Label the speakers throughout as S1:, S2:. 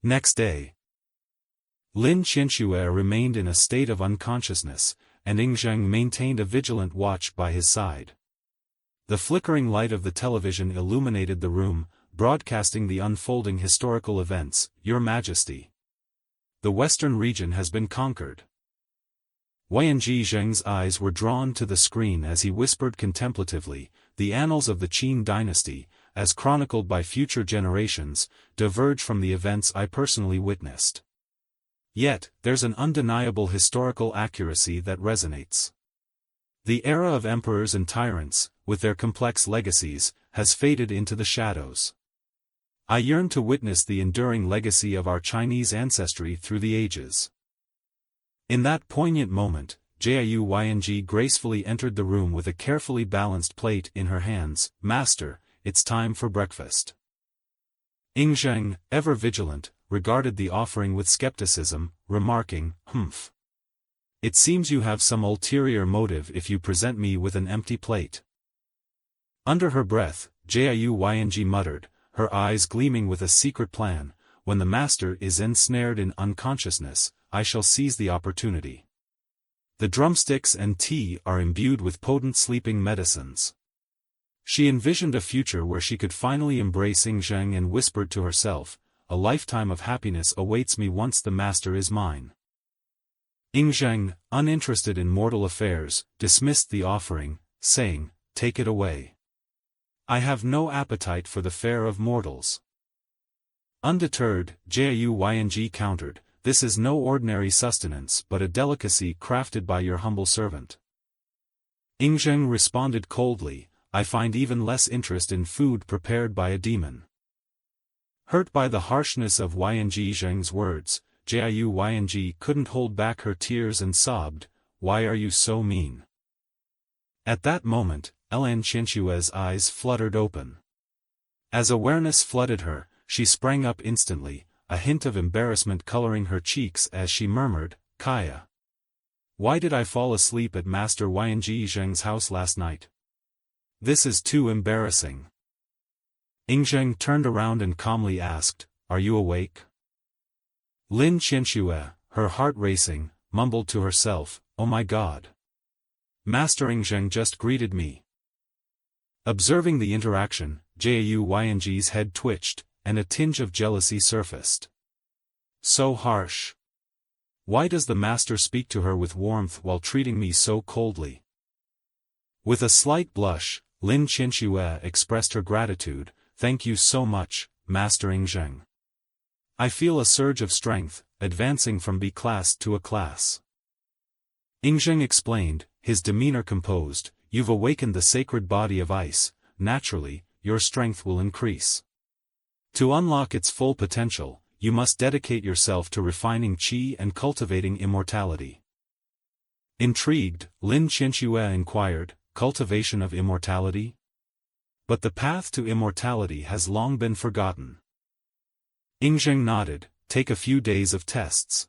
S1: Next day, Lin Qianxue remained in a state of unconsciousness, and Ying Zheng maintained a vigilant watch by his side. The flickering light of the television illuminated the room, broadcasting the unfolding historical events. Your Majesty, the western region has been conquered. Ying Zheng's eyes were drawn to the screen as he whispered contemplatively, the annals of the Qin dynasty, as chronicled by future generations, diverge from the events I personally witnessed. Yet, there's an undeniable historical accuracy that resonates. The era of emperors and tyrants, with their complex legacies, has faded into the shadows. I yearn to witness the enduring legacy of our Chinese ancestry through the ages. In that poignant moment, Jiu Ying gracefully entered the room with a carefully balanced plate in her hands. Master, it's time for breakfast. Ying Zheng, ever vigilant, regarded the offering with skepticism, remarking, "Humph. It seems you have some ulterior motive if you present me with an empty plate." Under her breath, Jiu Ying muttered, her eyes gleaming with a secret plan, "When the master is ensnared in unconsciousness, I shall seize the opportunity." The drumsticks and tea are imbued with potent sleeping medicines. She envisioned a future where she could finally embrace Ying Zheng and whispered to herself, "A lifetime of happiness awaits me once the master is mine." Ying Zheng, uninterested in mortal affairs, dismissed the offering, saying, "Take it away. I have no appetite for the fare of mortals." Undeterred, Jiu Ying countered, "This is no ordinary sustenance but a delicacy crafted by your humble servant." Ying Zheng responded coldly, "I find even less interest in food prepared by a demon." Hurt by the harshness of Ying Zheng's words, Jiu Ying couldn't hold back her tears and sobbed, "Why are you so mean?" At that moment, Lin Qianxue's eyes fluttered open. As awareness flooded her, she sprang up instantly, a hint of embarrassment coloring her cheeks as she murmured, "Kaya. Why did I fall asleep at Master Ying Zheng's house last night? This is too embarrassing." Ying Zheng turned around and calmly asked, "Are you awake?" Lin Qianxue, her heart racing, mumbled to herself, "Oh my God. Master Ying Zheng just greeted me." Observing the interaction, Jiu Ying's head twitched, and a tinge of jealousy surfaced. So harsh. Why does the master speak to her with warmth while treating me so coldly? With a slight blush, Lin Qianxue expressed her gratitude, "Thank you so much, Master Ying Zheng. I feel a surge of strength, advancing from B class to A class." Ying Zheng explained, his demeanor composed, "You've awakened the sacred body of ice, naturally, your strength will increase. To unlock its full potential, you must dedicate yourself to refining qi and cultivating immortality." Intrigued, Lin Qianxue inquired, "Cultivation of immortality?" But the path to immortality has long been forgotten. Ying Zheng nodded, "Take a few days of tests.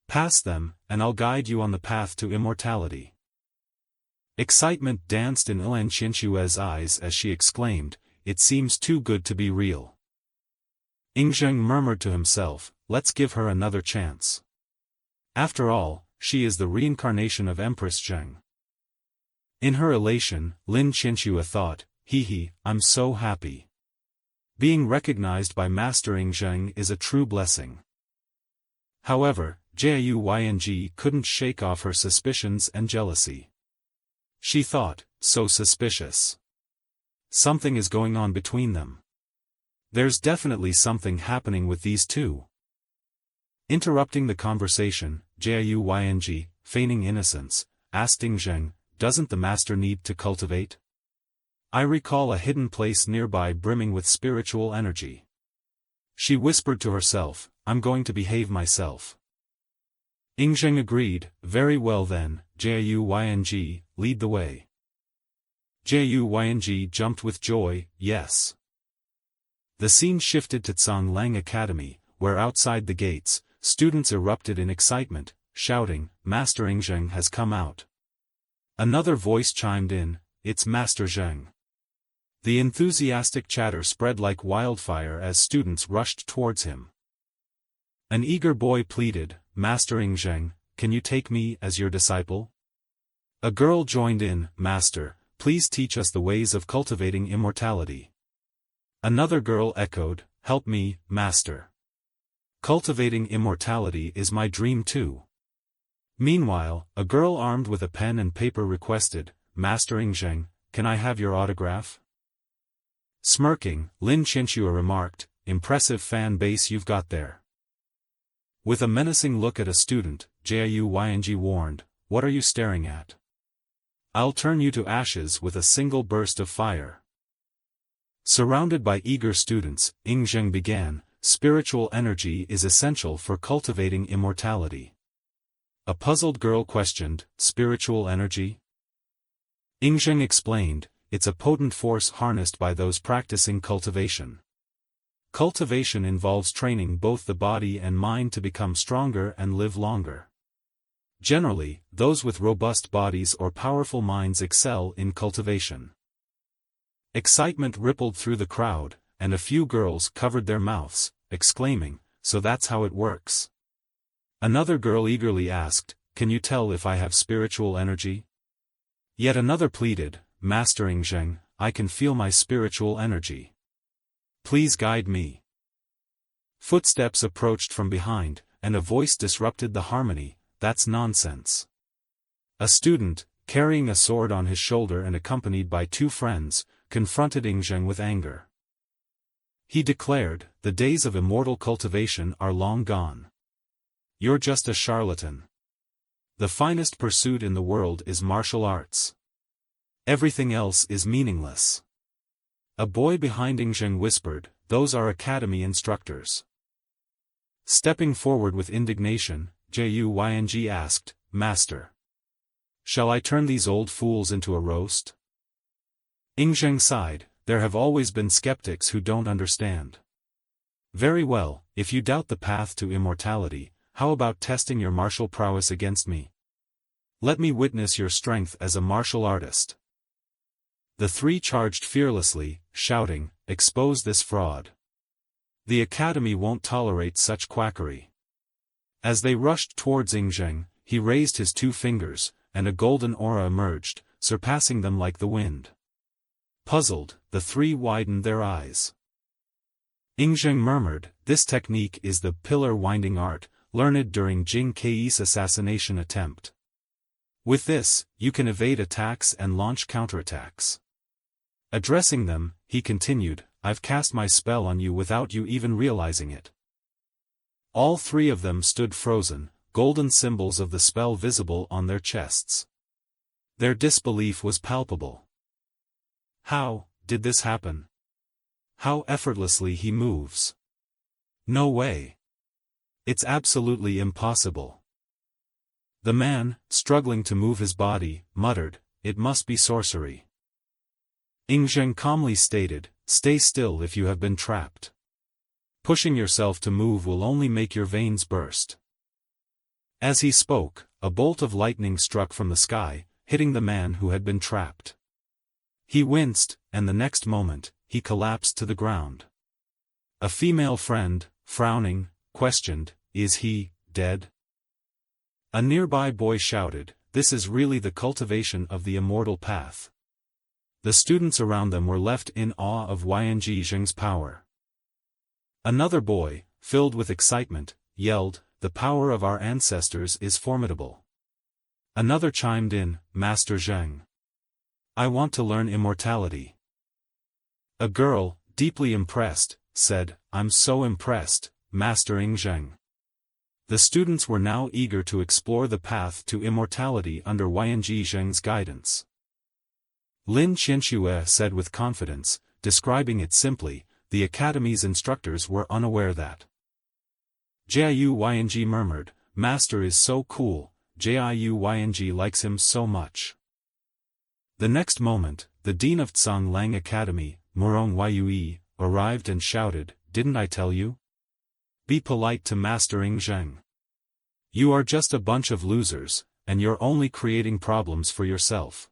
S1: Pass them, and I'll guide you on the path to immortality." Excitement danced in Lin Qianxue's eyes as she exclaimed, "It seems too good to be real." Ying Zheng murmured to himself, "Let's give her another chance. After all, she is the reincarnation of Empress Zheng." In her elation, Lin Qianxue thought, I'm so happy. Being recognized by Master Ying Zheng is a true blessing." However, Jiu Ying couldn't shake off her suspicions and jealousy. She thought, "So suspicious. Something is going on between them. There's definitely something happening with these two." Interrupting the conversation, Jiu Ying, feigning innocence, asked Ying Zheng, "Doesn't the master need to cultivate? I recall a hidden place nearby brimming with spiritual energy." She whispered to herself, "I'm going to behave myself." Ying Zheng agreed, "Very well then, Jiu Ying, lead the way." Jiu Ying jumped with joy, "Yes." The scene shifted to Lang Academy, where outside the gates, students erupted in excitement, shouting, "Master Ying Zheng has come out." Another voice chimed in, "It's Master Zheng." The enthusiastic chatter spread like wildfire as students rushed towards him. An eager boy pleaded, Master Ying Zheng, can you take me as your disciple? A girl joined in, Master, please teach us the ways of cultivating immortality. Another girl echoed, help me, Master. Cultivating immortality is my dream too. Meanwhile, a girl armed with a pen and paper requested, Master Ying Zheng, can I have your autograph? Smirking, Lin Qianxue remarked, impressive fan base you've got there. With a menacing look at a student, Jiu Ying warned, what are you staring at? I'll turn you to ashes with a single burst of fire. Surrounded by eager students, Ying Zheng began, spiritual energy is essential for cultivating immortality. A puzzled girl questioned, spiritual energy? Ying Zheng explained, it's a potent force harnessed by those practicing cultivation. Cultivation involves training both the body and mind to become stronger and live longer. Generally, those with robust bodies or powerful minds excel in cultivation. Excitement rippled through the crowd, and a few girls covered their mouths, exclaiming, so that's how it works. Another girl eagerly asked, can you tell if I have spiritual energy? Yet another pleaded, Master Ying Zheng, I can feel my spiritual energy. Please guide me. Footsteps approached from behind, and a voice disrupted the harmony, that's nonsense. A student, carrying a sword on his shoulder and accompanied by two friends, confronted Ying Zheng with anger. He declared, the days of immortal cultivation are long gone. You're just a charlatan. The finest pursuit in the world is martial arts. Everything else is meaningless. A boy behind Ying Zheng whispered, those are academy instructors. Stepping forward with indignation, Jiu Ying asked, Master, shall I turn these old fools into a roast? Ying Zheng sighed, there have always been skeptics who don't understand. Very well, if you doubt the path to immortality, how about testing your martial prowess against me? Let me witness your strength as a martial artist. The three charged fearlessly, shouting, expose this fraud. The academy won't tolerate such quackery. As they rushed towards Ying Zheng, he raised his two fingers, and a golden aura emerged, surpassing them like the wind. Puzzled, the three widened their eyes. Ying Zheng murmured, this technique is the pillar winding art, learned during Jing Kei's assassination attempt. With this, you can evade attacks and launch counterattacks. Addressing them, he continued, I've cast my spell on you without you even realizing it. All three of them stood frozen, golden symbols of the spell visible on their chests. Their disbelief was palpable. How did this happen? How effortlessly he moves. No way. It's absolutely impossible. The man, struggling to move his body, muttered, it must be sorcery. Ying Zheng calmly stated, stay still if you have been trapped. Pushing yourself to move will only make your veins burst. As he spoke, a bolt of lightning struck from the sky, hitting the man who had been trapped. He winced, and the next moment, he collapsed to the ground. A female friend, frowning, questioned, is he dead? A nearby boy shouted, this is really the cultivation of the immortal path. The students around them were left in awe of Ying Zheng's power. Another boy, filled with excitement, yelled, the power of our ancestors is formidable. Another chimed in, Master Zheng, I want to learn immortality. A girl, deeply impressed, said, I'm so impressed, Master Ying Zheng. The students were now eager to explore the path to immortality under Ying Zheng's guidance. Lin Qianxue said with confidence, describing it simply, the academy's instructors were unaware that. Jiu Ying murmured, Master is so cool, Jiu Ying likes him so much. The next moment, the dean of Tsang Lang Academy, Murong Yue, arrived and shouted, didn't I tell you? Be polite to Master Ying Zheng. You are just a bunch of losers, and you're only creating problems for yourself.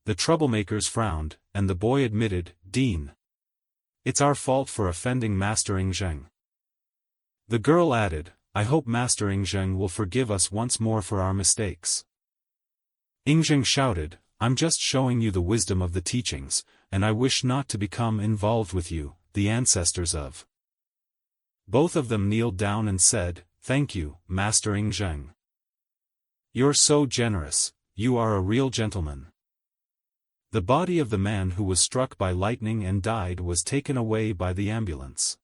S1: The troublemakers frowned, and the boy admitted, Dean. It's our fault for offending Master Ying Zheng. The girl added, I hope Master Ying will forgive us once more for our mistakes. Ying shouted, I'm just showing you the wisdom of the teachings, and I wish not to become involved with you, the ancestors of. Both of them kneeled down and said, Thank you, Master Ying. You're so generous, you are a real gentleman. The body of the man who was struck by lightning and died was taken away by the ambulance.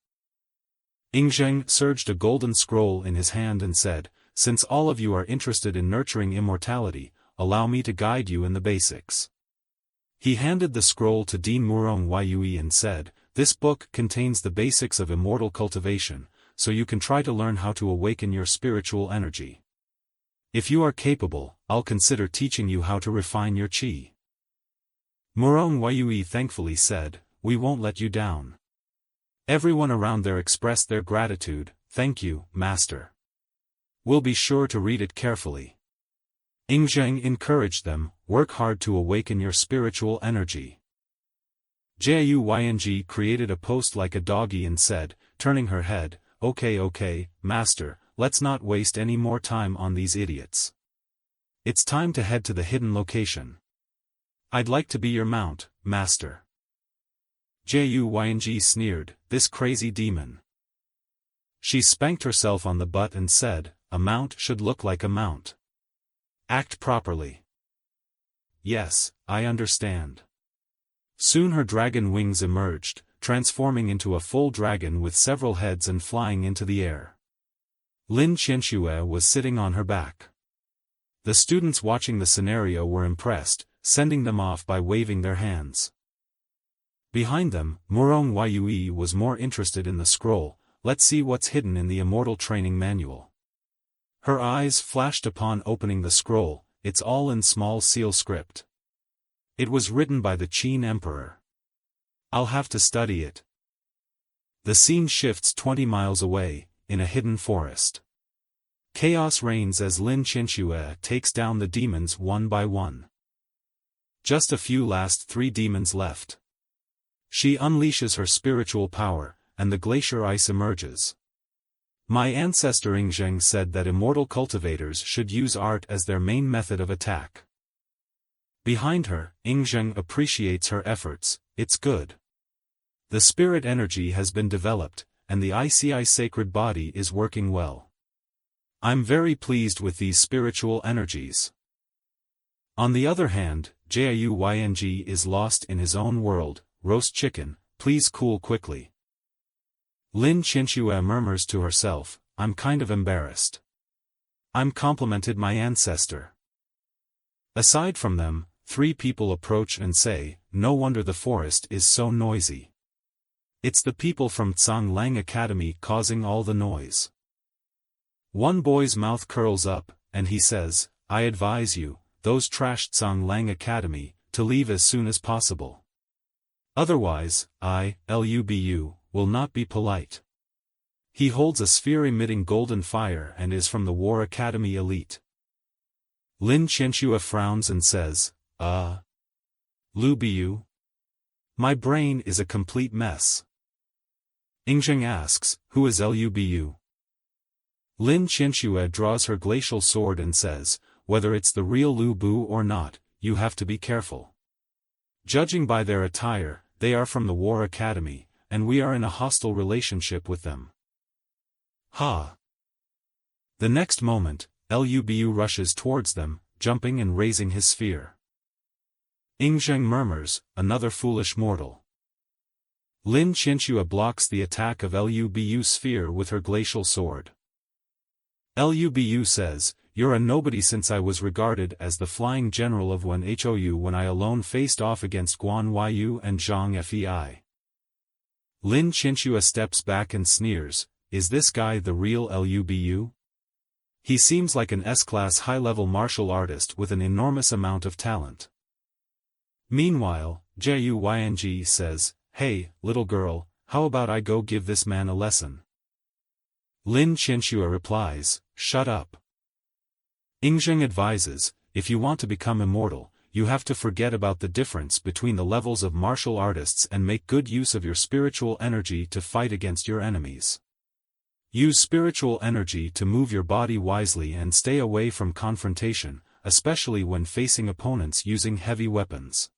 S1: Ying surged a golden scroll in his hand and said, Since all of you are interested in nurturing immortality, allow me to guide you in the basics. He handed the scroll to Dean Murong Yue and said, This book contains the basics of immortal cultivation, so you can try to learn how to awaken your spiritual energy. If you are capable, I'll consider teaching you how to refine your qi. Murong Yue thankfully said, We won't let you down. Everyone around there expressed their gratitude, Thank you, Master. We'll be sure to read it carefully. Ying encouraged them, Work hard to awaken your spiritual energy. Juying created a post like a doggy and said, turning her head, Okay, Master, let's not waste any more time on these idiots. It's time to head to the hidden location. I'd like to be your mount, Master. Juying sneered, This crazy demon. She spanked herself on the butt and said, A mount should look like a mount. Act properly. Yes, I understand. Soon her dragon wings emerged, transforming into a full dragon with several heads and flying into the air. Lin Qianxue was sitting on her back. The students watching the scenario were impressed, sending them off by waving their hands. Behind them, Murong Yue was more interested in the scroll. Let's see what's hidden in the Immortal training manual. Her eyes flashed upon opening the scroll, it's all in small seal script. It was written by the Qin Emperor. I'll have to study it. The scene shifts 20 miles away, in a hidden forest. Chaos reigns as Lin Qianxue takes down the demons one by one. Just a few last 3 demons left. She unleashes her spiritual power, and the glacier ice emerges. My ancestor Ying said that immortal cultivators should use art as their main method of attack. Behind her, Ying appreciates her efforts, it's good. The spirit energy has been developed, and the ICI sacred body is working well. I'm very pleased with these spiritual energies. On the other hand, Juying is lost in his own world, roast chicken, please cool quickly. Lin Qianxue murmurs to herself, I'm kind of embarrassed. I'm complimented my ancestor. Aside from them, 3 people approach and say, no wonder the forest is so noisy. It's the people from Tsang Lang Academy causing all the noise. One boy's mouth curls up, and he says, I advise you, those trashed Tsang Lang Academy, to leave as soon as possible. Otherwise, LUBU, will not be polite. He holds a sphere emitting golden fire and is from the War Academy elite. Lin Qianxue frowns and says, Lubu? My brain is a complete mess. Ying asks, who is Lubu? Lin Qianxue draws her glacial sword and says, whether it's the real Lubu or not, you have to be careful. Judging by their attire, they are from the War Academy, and we are in a hostile relationship with them. Ha! The next moment, Lubu rushes towards them, jumping and raising his sphere. Ying murmurs, another foolish mortal. Lin Qianxue blocks the attack of Lubu's sphere with her glacial sword. Lubu says, you're a nobody since I was regarded as the flying general of Wen Hou when I alone faced off against Guan Yu and Zhang Fei. Lin Qianxue steps back and sneers, is this guy the real Lubu? He seems like an S-class high-level martial artist with an enormous amount of talent. Meanwhile, Juying says, hey, little girl, how about I go give this man a lesson? Lin Qianxue replies, shut up. Ying advises, if you want to become immortal, you have to forget about the difference between the levels of martial artists and make good use of your spiritual energy to fight against your enemies. Use spiritual energy to move your body wisely and stay away from confrontation, especially when facing opponents using heavy weapons.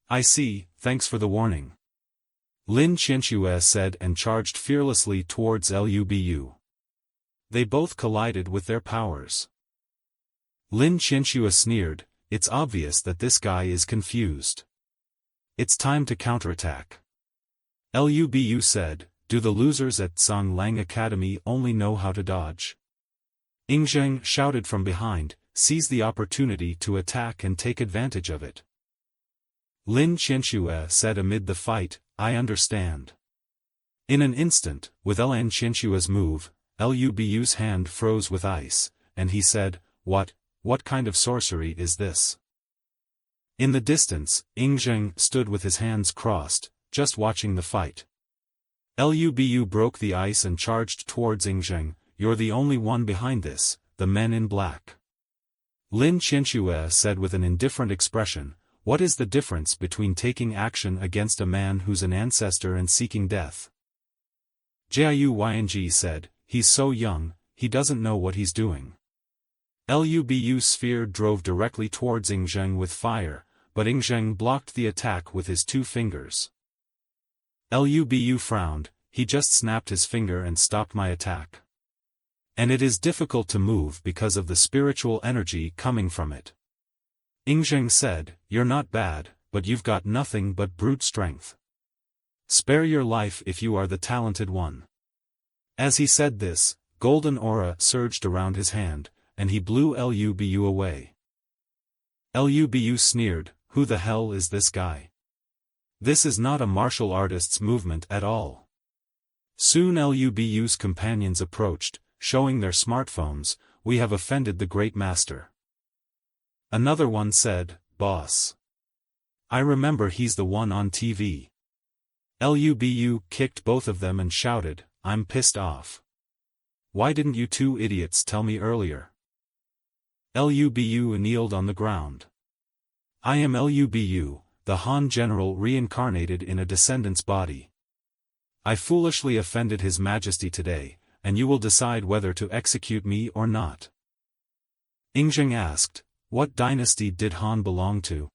S1: I see, thanks for the warning. Lin Qianxue said and charged fearlessly towards Lubu. They both collided with their powers. Lin Qianxue sneered, it's obvious that this guy is confused. It's time to counterattack. Lubu said, do the losers at Zhang Lang Academy only know how to dodge? Ying Zheng shouted from behind, seize the opportunity to attack and take advantage of it. Lin Qianxue said amid the fight, I understand. In an instant, with Lin Qianxue's move, Lubu's hand froze with ice, and he said, what kind of sorcery is this? In the distance, Ying Zheng stood with his hands crossed, just watching the fight. Lubu broke the ice and charged towards Ying Zheng, you're the only one behind this, the men in black. Lin Qianxue said with an indifferent expression, what is the difference between taking action against a man who's an ancestor and seeking death? Jiu Ying said, he's so young, he doesn't know what he's doing. Lubu's sphere drove directly towards Ying Zheng with fire, but Ying Zheng blocked the attack with his 2 fingers. Lubu frowned, he just snapped his finger and stopped my attack. And it is difficult to move because of the spiritual energy coming from it. Ying Zheng said, you're not bad, but you've got nothing but brute strength. Spare your life if you are the talented one. As he said this, golden aura surged around his hand, and he blew Lubu away. Lubu sneered, who the hell is this guy? This is not a martial artist's movement at all. Soon Lubu's companions approached, showing their smartphones, we have offended the great master. Another one said, boss. I remember he's the one on TV. Lubu kicked both of them and shouted, I'm pissed off. Why didn't you 2 idiots tell me earlier? Lubu kneeled on the ground. I am Lubu, the Han general reincarnated in a descendant's body. I foolishly offended His Majesty today, and you will decide whether to execute me or not. Ying Zheng asked, what dynasty did Han belong to?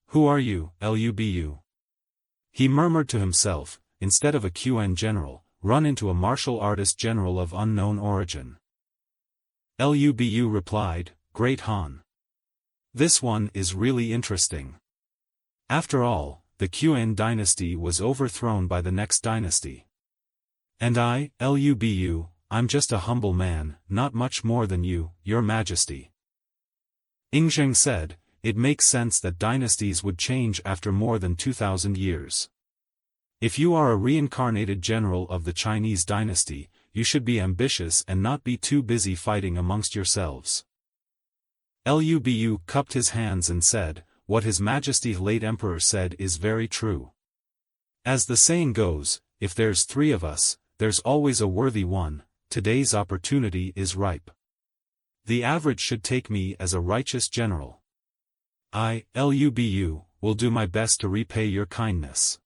S1: Who are you, Lubu? He murmured to himself, instead of a Qin general, run into a martial artist general of unknown origin. Lubu replied, Great Han. This one is really interesting. After all, the Qin dynasty was overthrown by the next dynasty. And I, Lubu, I'm just a humble man, not much more than you, Your Majesty. Ying Zheng said, it makes sense that dynasties would change after more than 2,000 years. If you are a reincarnated general of the Chinese dynasty, you should be ambitious and not be too busy fighting amongst yourselves. Lubu cupped his hands and said, what His Majesty late Emperor said is very true. As the saying goes, if there's 3 of us, there's always a worthy one, today's opportunity is ripe. The average should take me as a righteous general. I, Lubu, will do my best to repay your kindness.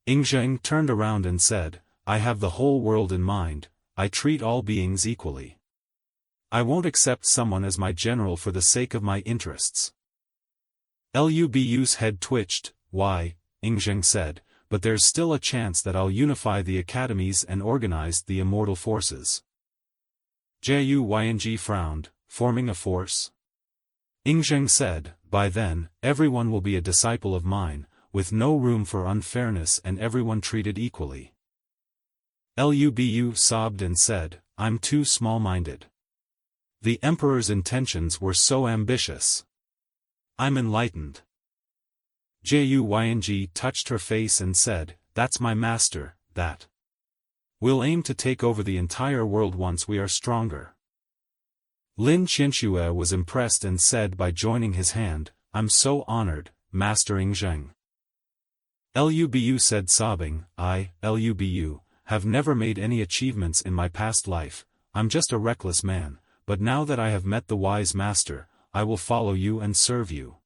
S1: Ying Zheng turned around and said, I have the whole world in mind, I treat all beings equally. I won't accept someone as my general for the sake of my interests. Lubu's head twitched, why, Ying Zheng said, but there's still a chance that I'll unify the academies and organize the immortal forces. Jiu Ying frowned, forming a force? Ying Zheng said, by then, everyone will be a disciple of mine, with no room for unfairness and everyone treated equally. Lubu sobbed and said, I'm too small-minded. The Emperor's intentions were so ambitious. I'm enlightened. Jiu Ying touched her face and said, that's my master, that. We'll aim to take over the entire world once we are stronger. Lin Qianxue was impressed and said by joining his hand, I'm so honored, Master Ying Zheng. Lubu said sobbing, I, Lubu, have never made any achievements in my past life, I'm just a reckless man, but now that I have met the wise master, I will follow you and serve you.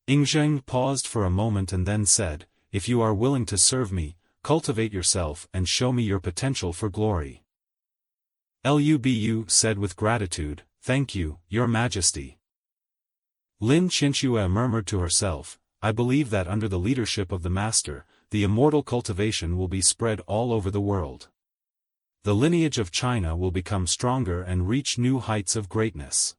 S1: Ying Zheng paused for a moment and then said, if you are willing to serve me, cultivate yourself and show me your potential for glory." Lubu said with gratitude, "Thank you, Your Majesty." Lin Qianxue murmured to herself, "I believe that under the leadership of the Master, the immortal cultivation will be spread all over the world. The lineage of China will become stronger and reach new heights of greatness."